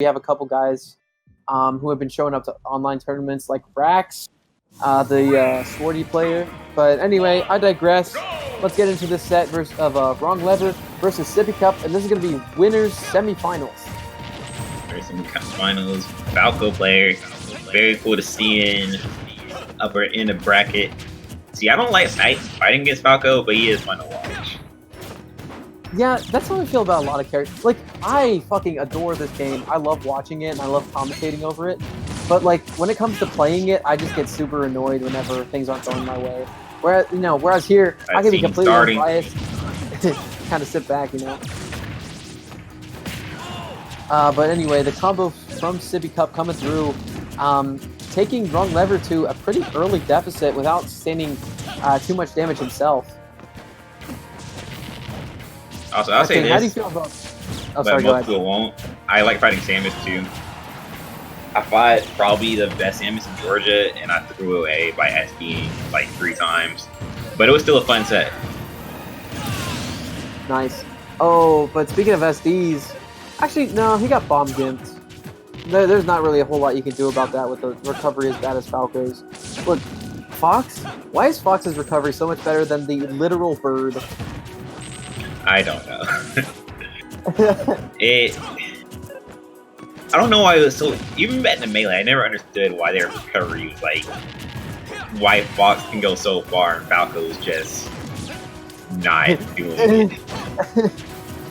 We have a couple guys who have been showing up to online tournaments like Rax, the Swordy player. But anyway, I digress. Let's get into this set of WrongLever versus Sippy Cup, and this is going to be winners semifinals. Finals, Falco player, very cool to see in upper end of bracket. See, I don't like fighting against Falco, but he is fun to watch. Yeah, that's how I feel about a lot of characters. Like, I fucking adore this game. I love watching it, and I love commentating over it. But, like, when it comes to playing it, I just get super annoyed whenever things aren't going my way. Whereas here, I can be completely unbiased, kind of sit back, But anyway, the combo from Sippy Cup coming through, taking WrongLever to a pretty early deficit without sustaining too much damage himself. Also, I'll say this. How do you feel about? Oh, sorry, most people won't. I like fighting Samus too. I fought probably the best Samus in Georgia, and I threw away by SDing like 3 times. But it was still a fun set. Nice. Oh, but speaking of SDs, actually, no, he got bomb gimped. There's not really a whole lot you can do about that with the recovery as bad as Falco's. Look, Fox? Why is Fox's recovery so much better than the literal bird? I don't know. I don't know why it was so. Even back in the melee, I never understood why their recovery was like. Why Fox can go so far and Falco's just not doing it.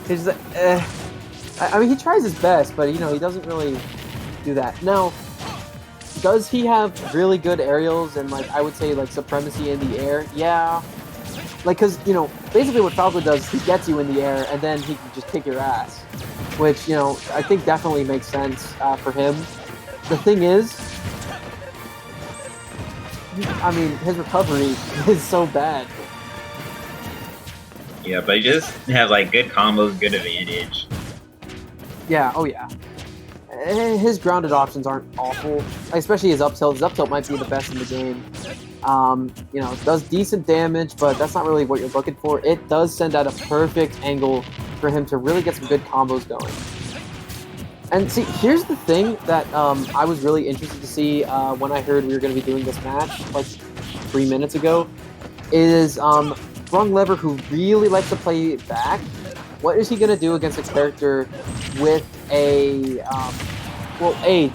He's like, I mean, he tries his best, but he doesn't really do that. Now, does he have really good aerials and I would say supremacy in the air? Yeah. Because basically what Falco does is he gets you in the air and then he can just kick your ass, which I think definitely makes sense for him. The thing is, I mean, his recovery is so bad. Yeah, but he just has good combos, good advantage. Yeah, oh yeah. His grounded options aren't awful, especially his up tilt. His up tilt might be the best in the game. Does decent damage, but that's not really what you're looking for. It does send out a perfect angle for him to really get some good combos going. And see, here's the thing that I was really interested to see when I heard we were going to be doing this match, 3 minutes ago, is WrongLever, who really likes to play back. What is he going to do against a character with A,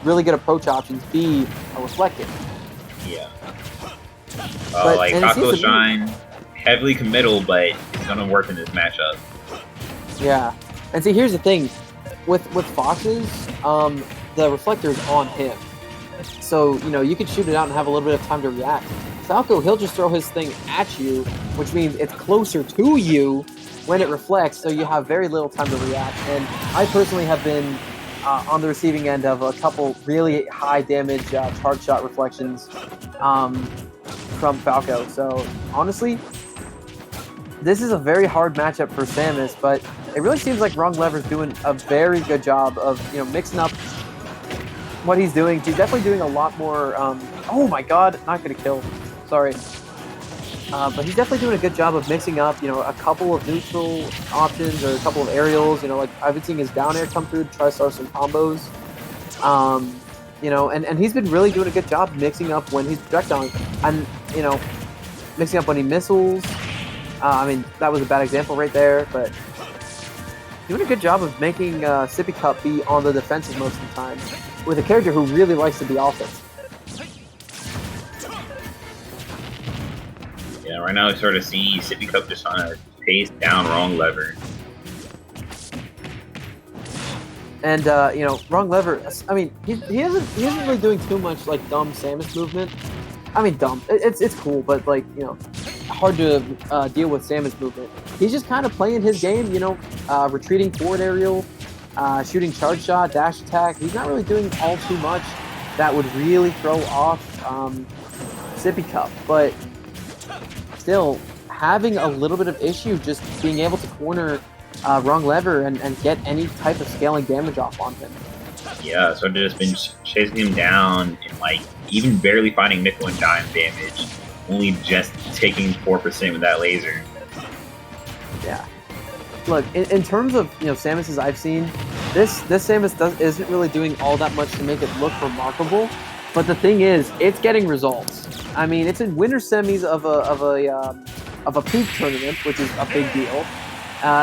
really good approach options, B, a reflector? Yeah. Falco Shine, heavily committal, but it's going to work in this matchup. Yeah. And see, here's the thing. With Fox's, the reflector is on him. So, you can shoot it out and have a little bit of time to react. Falco, he'll just throw his thing at you, which means it's closer to you when it reflects, so you have very little time to react. And I personally have been on the receiving end of a couple really high damage charge shot reflections from Falco. So honestly, this is a very hard matchup for Samus, but it really seems like WrongLever's doing a very good job of mixing up what he's doing. He's definitely doing a lot more. Oh my God, not gonna kill. Sorry. But he's definitely doing a good job of mixing up, a couple of neutral options or a couple of aerials. I've been seeing his down air come through to try to start some combos. And he's been really doing a good job mixing up when he's projectiling and, mixing up when he missiles. I mean, that was a bad example right there, but doing a good job of making Sippy Cup be on the defensive most of the time with a character who really likes to be offensive. Yeah, right now I sort of see Sippy Cup just trying to pace down WrongLever. And WrongLever, I mean, he isn't really doing too much dumb Samus movement. I mean, dumb. It's cool, but hard to deal with Samus movement. He's just kind of playing his game, retreating forward aerial, shooting charge shot, dash attack. He's not really doing all too much that would really throw off Sippy Cup, but still having a little bit of issue just being able to corner WrongLever and get any type of scaling damage off on him. Yeah, so I've just been chasing him down and even barely finding nickel and dime damage, only just taking 4% with that laser. Yeah. Look, in terms of Samus's I've seen, This Samus isn't really doing all that much to make it look remarkable, but the thing is, it's getting results. I mean, it's in winter semis of a peak tournament, which is a big deal.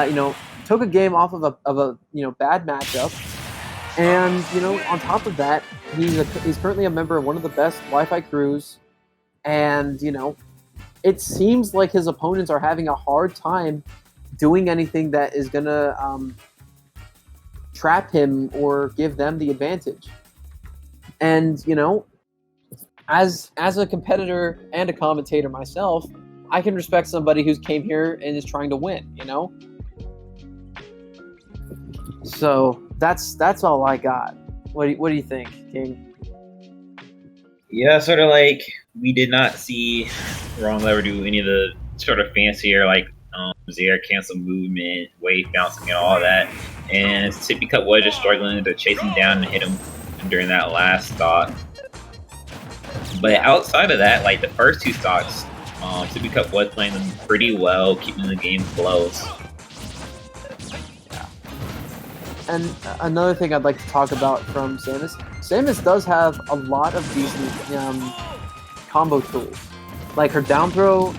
You know, took a game off of a bad matchup, and you know, on top of that, he's currently a member of one of the best Wi-Fi crews, and you know, it seems like his opponents are having a hard time doing anything that is gonna trap him or give them the advantage. And you know, as a competitor and a commentator myself, I can respect somebody who's came here and is trying to win, you know? So that's all I got. What do you think, King? Yeah, sort of like we did not see WrongLever do any of the sort of fancier like Zero cancel movement, wave bouncing, and all that. And Sippy Cup was just struggling to chase him down and hit him during that last stock. But outside of that, like the first two stocks, Sippy Cup was playing them pretty well, keeping the game close. And another thing I'd like to talk about from Samus. Samus does have a lot of decent combo tools. Like her down throw,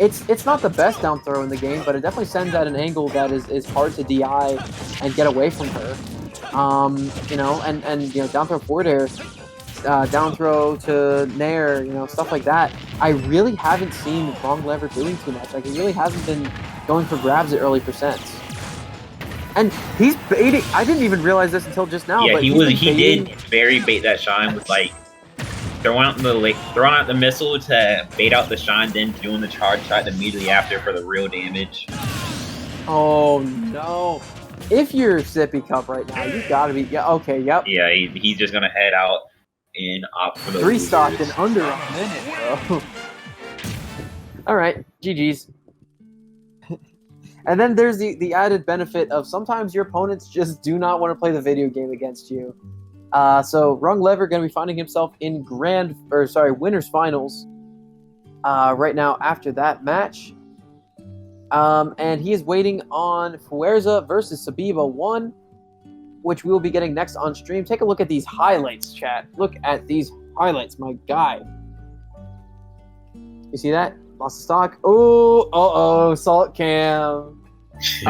it's not the best down throw in the game, but it definitely sends at an angle that is hard to DI and get away from her. You know, and you know, down throw forward air, down throw to nair, you know, stuff like that. I really haven't seen WrongLever doing too much. Like, he really hasn't been going for grabs at early percents. And he's baiting. I didn't even realize this until just now. Yeah, but he did very bait that shine with like throwing out the missile to bait out the shine, then doing the charge shot immediately after for the real damage. Oh no! If you're Sippy Cup right now, you gotta be. Yeah. Okay. Yep. Yeah, he's just gonna head out and opt for the 3-stocked in under a minute, bro. All right. GG's. And then there's the added benefit of sometimes your opponents just do not want to play the video game against you. So WrongLever going to be finding himself in winners finals right now after that match. And he is waiting on Fuerza versus Sabiba 1, which we will be getting next on stream. Take a look at these highlights, chat. Look at these highlights, my guy. You see that? Lost the stock. Oh, Salt Cam.